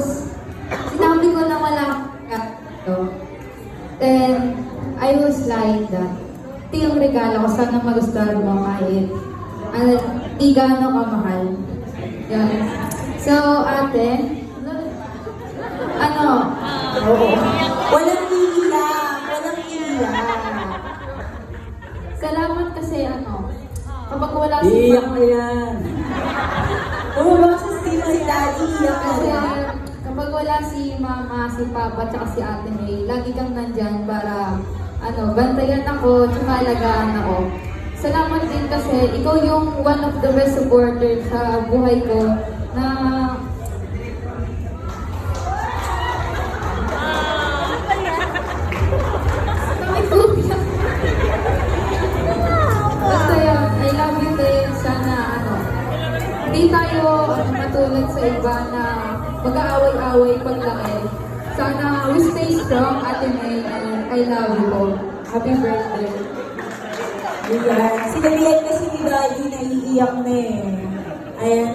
Tapos, sinabi ko na wala to. Then, I was like that. Ito yung regalo ko. Sana magustuhan mo kahit di gaano kamahal. Yan. So, ate, Oo. Walang iiyak. Walang iiyak. salamat kasi kapag wala si Iiyak mama, na yan. Oo, baka sa stima si Daddy, iyak ka kasi na. kapag wala si mama, si papa, tsaka si ate May, lagi kang nandyan para bantayan ako, tsaka alagaan ako. Salamat din kasi ikaw yung one of the best supporters sa buhay ko na basta yun, I love you din. Sana hindi tayo matulad sa iba na mag-aaway-aaway paglaki. Sana we stay strong, Ate May, and I love you all. Happy birthday. Ayan. Sinabihan kasi ni Daddy na iiyak na eh. Ayan.